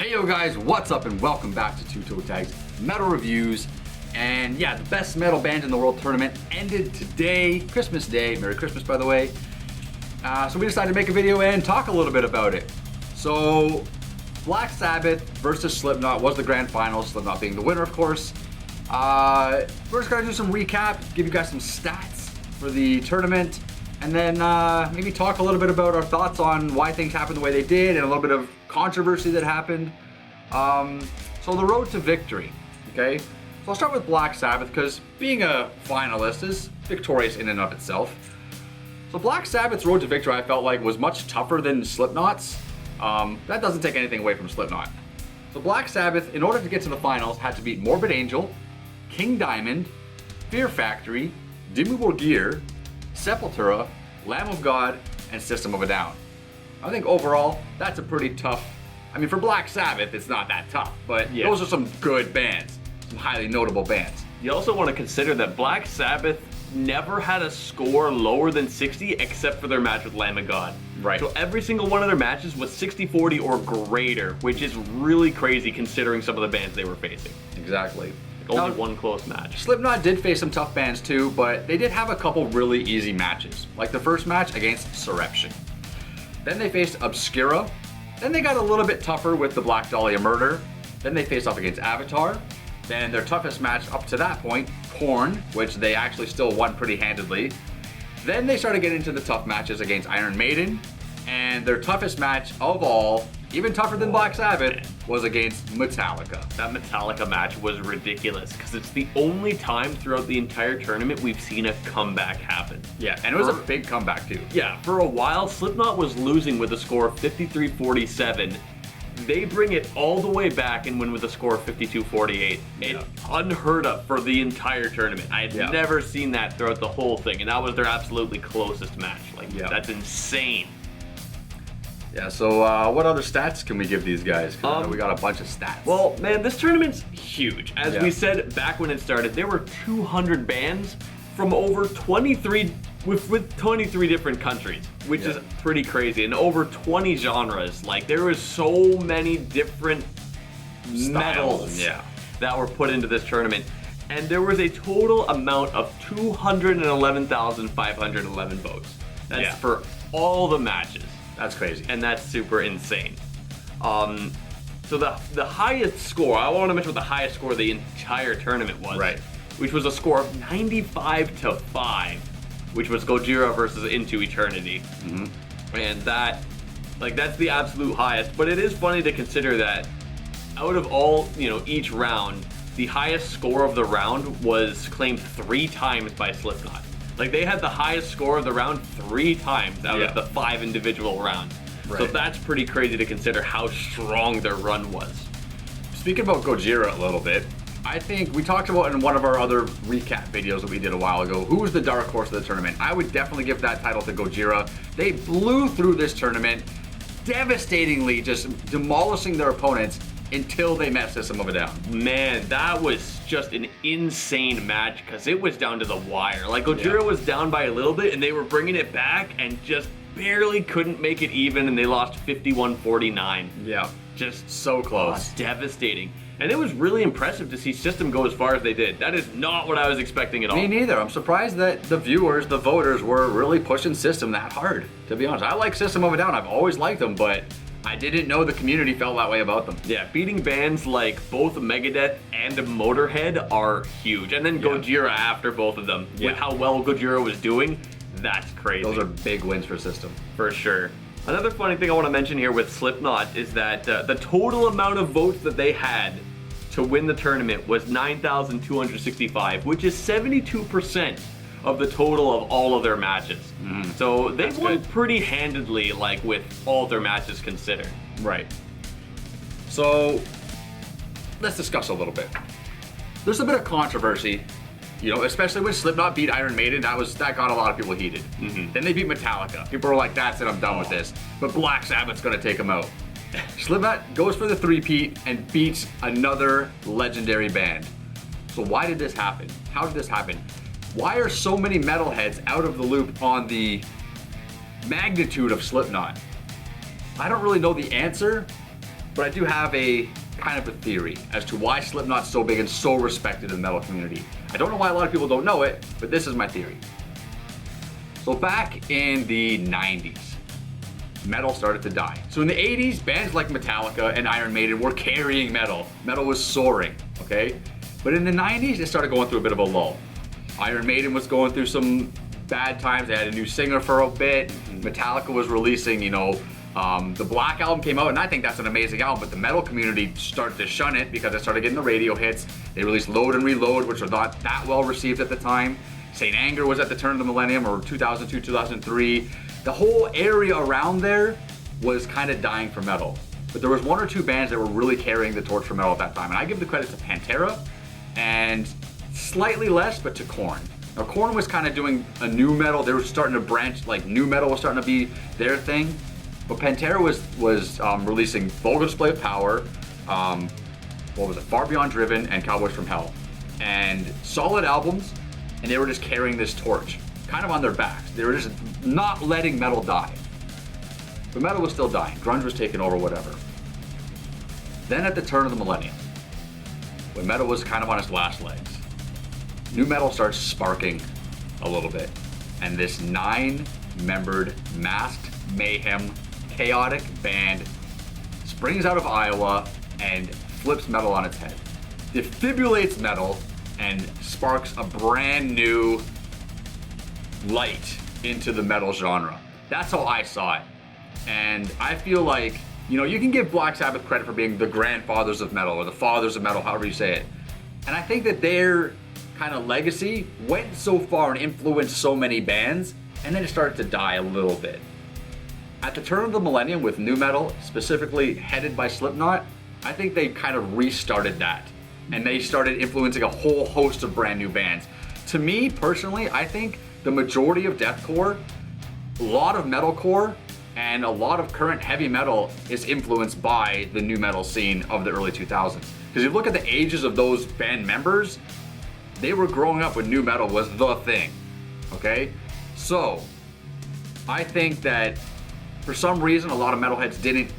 Hey yo guys, what's up and welcome back to Toe Tags Metal Reviews. And yeah, the best metal band in the world tournament ended today, Christmas Day. Merry Christmas, by the way. So we decided to make a video and talk a little bit about it. So Black Sabbath versus Slipknot was the grand final, Slipknot being the winner, of course. We're just gonna do some recap, give you guys some stats for the tournament, and then maybe talk a little bit about our thoughts on why things happened the way they did and a little bit of controversy that happened. So the road to victory, okay? So I'll start with Black Sabbath because being a finalist is victorious in and of itself. So Black Sabbath's road to victory I felt like was much tougher than Slipknot's. That doesn't take anything away from Slipknot. So Black Sabbath, in order to get to the finals, had to beat Morbid Angel, King Diamond, Fear Factory, Dimmu Borgir, Sepultura, Lamb of God, and System of a Down. I think overall, that's a pretty tough, I mean for Black Sabbath, it's not that tough, but yeah, those are some good bands, some highly notable bands. You also want to consider that Black Sabbath never had a score lower than 60 except for their match with Lamb of God. Right. So every single one of their matches was 60-40 or greater, which is really crazy considering some of the bands they were facing. Exactly. Only one close match. Slipknot did face some tough bands too, but they did have a couple really easy matches. Like the first match against Surreption. Then they faced Obscura. Then they got a little bit tougher with the Black Dahlia Murder. Then they faced off against Avatar. Then their toughest match up to that point, Korn, which they actually still won pretty handedly. Then they started getting into the tough matches against Iron Maiden. And their toughest match of all, even tougher than Black Sabbath, was against Metallica. That Metallica match was ridiculous because it's the only time throughout the entire tournament we've seen a comeback happen. Yeah, and it was a big comeback too. Yeah, for a while, Slipknot was losing with a score of 53-47. They bring it all the way back and win with a score of 52-48. It's unheard of for the entire tournament. I had never seen that throughout the whole thing, and that was their absolutely closest match. Like, that's insane. Yeah, so what other stats can we give these guys? Because I know we got a bunch of stats. Well, man, this tournament's huge. As we said back when it started, there were 200 bands from over 23, with 23 different countries, which is pretty crazy, and over 20 genres. Like, there was so many different metals that were put into this tournament. And there was a total amount of 211,511 votes. That's for all the matches. That's crazy. And that's super insane. So the highest score, I want to mention what the highest score of the entire tournament was. Right. Which was a score of 95-5, which was Gojira versus Into Eternity. And that's the absolute highest. But it is funny to consider that out of all, each round, the highest score of the round was claimed 3 times by Slipknot. Like, they had the highest score of the round 3 times out of the 5 individual rounds. Right. So that's pretty crazy to consider how strong their run was. Speaking about Gojira a little bit, I think we talked about in one of our other recap videos that we did a while ago, who was the dark horse of the tournament. I would definitely give that title to Gojira. They blew through this tournament, devastatingly just demolishing their opponents until they met System of a Down. Man, that was just an insane match because it was down to the wire. Like, Gojira was down by a little bit and they were bringing it back and just barely couldn't make it even, and they lost 51-49. Yeah. Just so close. Devastating. And it was really impressive to see System go as far as they did. That is not what I was expecting at all. Me neither. I'm surprised that the viewers, the voters, were really pushing System that hard, to be honest. I like System of a Down. I've always liked them, but I didn't know the community felt that way about them. Yeah, beating bands like both Megadeth and Motorhead are huge. And then Gojira after both of them. With how well Gojira was doing, that's crazy. Those are big wins for System. For sure. Another funny thing I want to mention here with Slipknot is that the total amount of votes that they had to win the tournament was 9,265, which is 72% of the total of all of their matches. So they won pretty handedly, like, with all their matches considered. Right. So let's discuss a little bit. There's a bit of controversy, especially when Slipknot beat Iron Maiden. That got a lot of people heated. Then they beat Metallica. People were like, that's it, I'm done with this. But Black Sabbath's gonna take them out. Slipknot goes for the three-peat and beats another legendary band. So why did this happen? How did this happen? Why are so many metalheads out of the loop on the magnitude of Slipknot? I don't really know the answer, but I do have a kind of a theory as to why Slipknot's so big and so respected in the metal community. I don't know why a lot of people don't know it, but this is my theory. So back in the 90s, metal started to die. So in the 80s, bands like Metallica and Iron Maiden were carrying metal. Metal was soaring, okay? But in the 90s, it started going through a bit of a lull. Iron Maiden was going through some bad times. They had a new singer for a bit. Metallica was releasing, the Black album came out, and I think that's an amazing album, but the metal community started to shun it because it started getting the radio hits. They released Load and Reload, which were not that well received at the time. St. Anger was at the turn of the millennium, or 2002, 2003. The whole area around there was kind of dying for metal. But there was one or two bands that were really carrying the torch for metal at that time, and I give the credit to Pantera, and slightly less, but to Korn. Now Korn was kind of doing a new metal. They were starting to branch, like new metal was starting to be their thing. But Pantera was releasing Vulgar Display of Power, Far Beyond Driven, and Cowboys from Hell. And solid albums, and they were just carrying this torch, kind of on their backs. They were just not letting metal die. But metal was still dying. Grunge was taking over, whatever. Then at the turn of the millennium, when metal was kind of on its last legs, new metal starts sparking a little bit. And this 9-membered, masked, mayhem, chaotic band springs out of Iowa and flips metal on its head. Defibrillates metal and sparks a brand new light into the metal genre. That's how I saw it. And I feel like, you can give Black Sabbath credit for being the grandfathers of metal, or the fathers of metal, however you say it. And I think that their kind of legacy went so far and influenced so many bands, and then it started to die a little bit. At the turn of the millennium with new metal, specifically headed by Slipknot, I think they kind of restarted that. And they started influencing a whole host of brand new bands. To me, personally, I think the majority of deathcore, a lot of metalcore, and a lot of current heavy metal is influenced by the new metal scene of the early 2000s. Because if you look at the ages of those band members, they were growing up when new metal was the thing, okay? So, I think that for some reason, a lot of metalheads didn't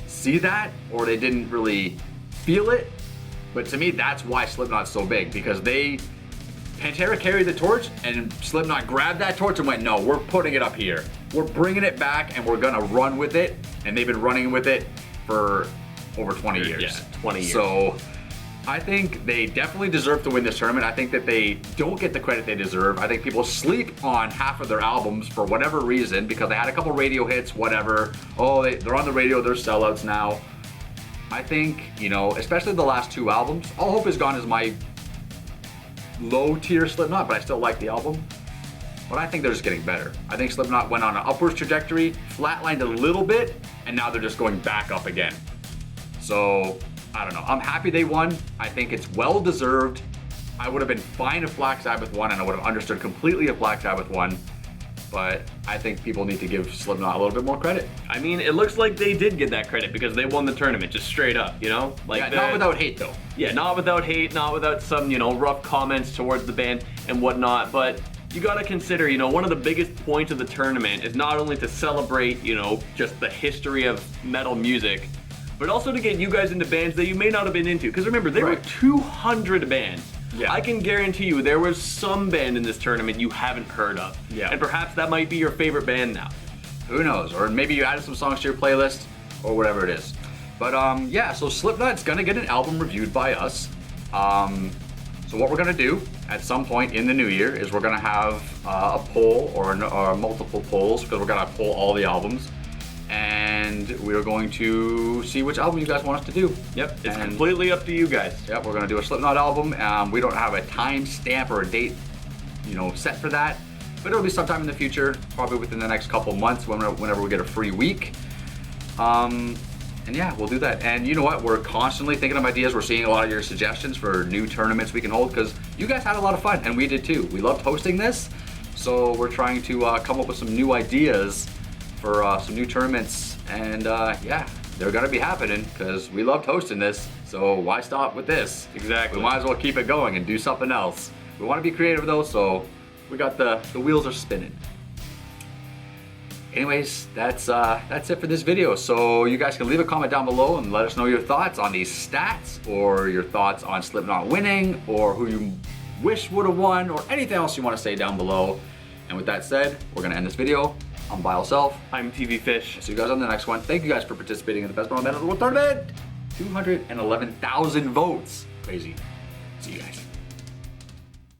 see that, or they didn't really feel it. But to me, that's why Slipknot's so big, because Pantera carried the torch, and Slipknot grabbed that torch and went, no, we're putting it up here. We're bringing it back, and we're gonna run with it. And they've been running with it for over 20 years. Yeah, 20 years. So I think they definitely deserve to win this tournament. I think that they don't get the credit they deserve. I think people sleep on half of their albums for whatever reason, because they had a couple radio hits, whatever. Oh, they're on the radio, they're sellouts now. I think, especially the last two albums, All Hope Is Gone is my low tier Slipknot, but I still like the album. But I think they're just getting better. I think Slipknot went on an upwards trajectory, flatlined a little bit, and now they're just going back up again. So, I don't know. I'm happy they won. I think it's well deserved. I would have been fine if Black Sabbath won, and I would have understood completely if Black Sabbath won. But I think people need to give Slipknot a little bit more credit. I mean, it looks like they did get that credit because they won the tournament, just straight up, Like not without hate, though. Yeah, not without hate, not without some, rough comments towards the band and whatnot. But you gotta consider, one of the biggest points of the tournament is not only to celebrate, just the history of metal music, but also to get you guys into bands that you may not have been into. Because remember, there were 200 bands. Yeah. I can guarantee you there was some band in this tournament you haven't heard of. Yeah. And perhaps that might be your favorite band now. Who knows? Or maybe you added some songs to your playlist, or whatever it is. But so Slipknot's gonna get an album reviewed by us. So what we're gonna do at some point in the new year is we're gonna have a poll or multiple polls, because we're gonna poll all the albums. And we're going to see which album you guys want us to do. Yep, it's completely up to you guys. Yep, we're gonna do a Slipknot album. We don't have a time stamp or a date, set for that. But it'll be sometime in the future, probably within the next couple months, whenever we get a free week. And yeah, we'll do that. And you know what? We're constantly thinking of ideas. We're seeing a lot of your suggestions for new tournaments we can hold, because you guys had a lot of fun, and we did too. We loved hosting this, so we're trying to come up with some new ideas for some new tournaments, and yeah, they're gonna be happening because we loved hosting this, so why stop with this? Exactly. We might as well keep it going and do something else. We want to be creative though, so we got the wheels are spinning. anyways, that's it for this video. So you guys can leave a comment down below and let us know your thoughts on these stats, or your thoughts on Slipknot winning, or who you wish would have won, or anything else you want to say down below. And with that said, we're gonna end this video. I'm Vile Self. I'm TV Fish. See you guys on the next one. Thank you guys for participating in the best metal band in the world tournament. 211,000 votes. Crazy. See you guys.